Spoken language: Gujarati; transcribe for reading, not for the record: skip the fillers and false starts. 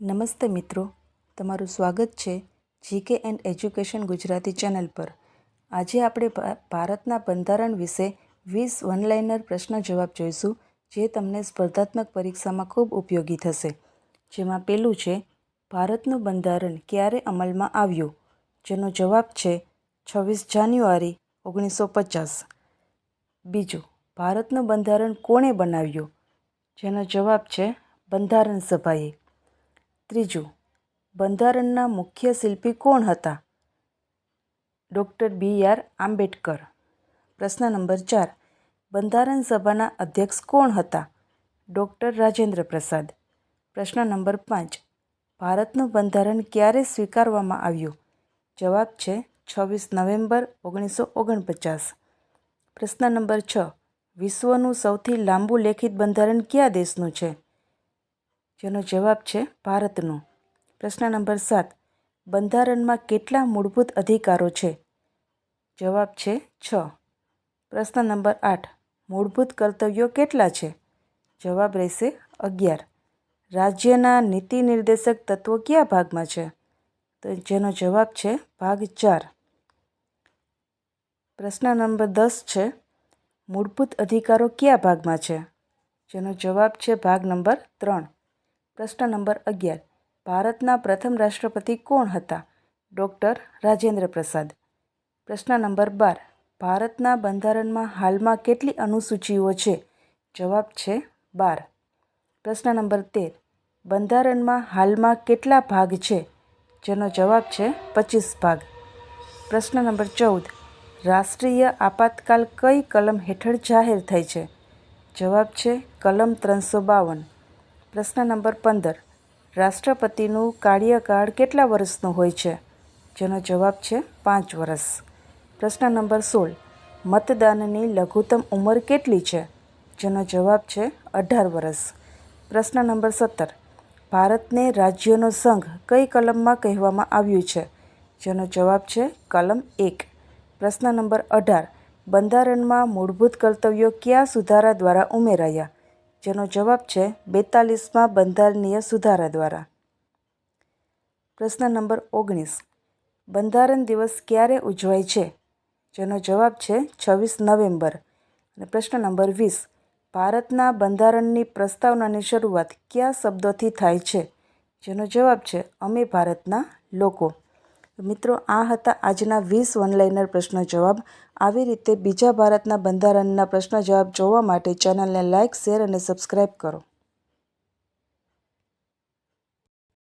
નમસ્તે મિત્રો, તમારું સ્વાગત છે GK and education Gujarati channel પર। આજે આપણે ભારતના બંધારણ વિશે 20 વનલાઇનર પ્રશ્ન જવાબ જોઈશું, જે તમને સ્પર્ધાત્મક પરીક્ષામાં ખૂબ ઉપયોગી થશે। જેમાં પહેલું છે, ભારતનું બંધારણ ક્યારે અમલમાં આવ્યું? જેનો જવાબ છે 26 જાન્યુઆરી 1950। બીજું, ભારતનું બંધારણ કોણે બનાવ્યું? જેનો જવાબ છે બંધારણ સભાએ। ત્રીજું, બંધારણના મુખ્ય શિલ્પી કોણ હતા? ડૉક્ટર બી.આર. આંબેડકર। પ્રશ્ન નંબર 4, બંધારણ સભાના અધ્યક્ષ કોણ હતા? ડૉક્ટર રાજેન્દ્ર પ્રસાદ। પ્રશ્ન નંબર 5, ભારતનું બંધારણ ક્યારે સ્વીકારવામાં આવ્યું? જવાબ છે 26 નવેમ્બર 1949। પ્રશ્ન નંબર 6, વિશ્વનું સૌથી લાંબુ લેખિત બંધારણ કયા દેશનું છે? જેનો જવાબ છે ભારતનું। પ્રશ્ન નંબર 7, બંધારણમાં કેટલા મૂળભૂત અધિકારો છે? જવાબ છે 6। પ્રશ્ન નંબર 8, મૂળભૂત કર્તવ્યો કેટલા છે? જવાબ રહેશે 11। રાજ્યના નીતિ નિર્દેશક તત્વો કયા ભાગમાં છે? તો જેનો જવાબ છે ભાગ 4। પ્રશ્ન નંબર 10 છે, મૂળભૂત અધિકારો કયા ભાગમાં છે? જેનો જવાબ છે ભાગ નંબર 3। પ્રશ્ન નંબર 11, ભારતના પ્રથમ રાષ્ટ્રપતિ કોણ હતા? ડૉક્ટર રાજેન્દ્ર પ્રસાદ। પ્રશ્ન નંબર 12, ભારતના બંધારણમાં હાલમાં કેટલી અનુસૂચિઓ છે? જવાબ છે 12। પ્રશ્ન નંબર 13, બંધારણમાં હાલમાં કેટલા ભાગ છે? જેનો જવાબ છે 25 ભાગ। પ્રશ્ન નંબર 14, રાષ્ટ્રીય આપાતકાલ કઈ કલમ હેઠળ જાહેર થઈ છે? જવાબ છે કલમ 352। પ્રશ્ન નંબર 15, રાષ્ટ્રપતિનું કાર્યકાળ કેટલા વર્ષનું હોય છે? જેનો જવાબ છે 5 વર્ષ। પ્રશ્ન નંબર 16, મતદાનની લઘુત્તમ ઉંમર કેટલી છે? જેનો જવાબ છે 18 વર્ષ। પ્રશ્ન નંબર 17, ભારતને રાજ્યોનો સંઘ કઈ કલમમાં કહેવામાં આવ્યું છે? જેનો જવાબ છે કલમ 1। પ્રશ્ન નંબર 18, બંધારણમાં મૂળભૂત કર્તવ્યો કયા સુધારા દ્વારા ઉમેરાયા? જેનો જવાબ છે 42મા બંધારણીય સુધારા દ્વારા। પ્રશ્ન નંબર 19, બંધારણ દિવસ ક્યારે ઉજવાય છે? જેનો જવાબ છે 26 નવેમ્બર। અને પ્રશ્ન નંબર 20, ભારતના બંધારણની પ્રસ્તાવનાની શરૂઆત કયા શબ્દોથી થાય છે? જેનો જવાબ છે અમે ભારતના લોકો। મિત્રો, આ હતા આજના 20 વનલાઇનર પ્રશ્નો જવાબ। આવી રીતે બીજા ભારતના બંધારણના પ્રશ્ન જવાબ જોવા માટે ચેનલને લાઇક, શેર અને સબસ્ક્રાઇબ કરો।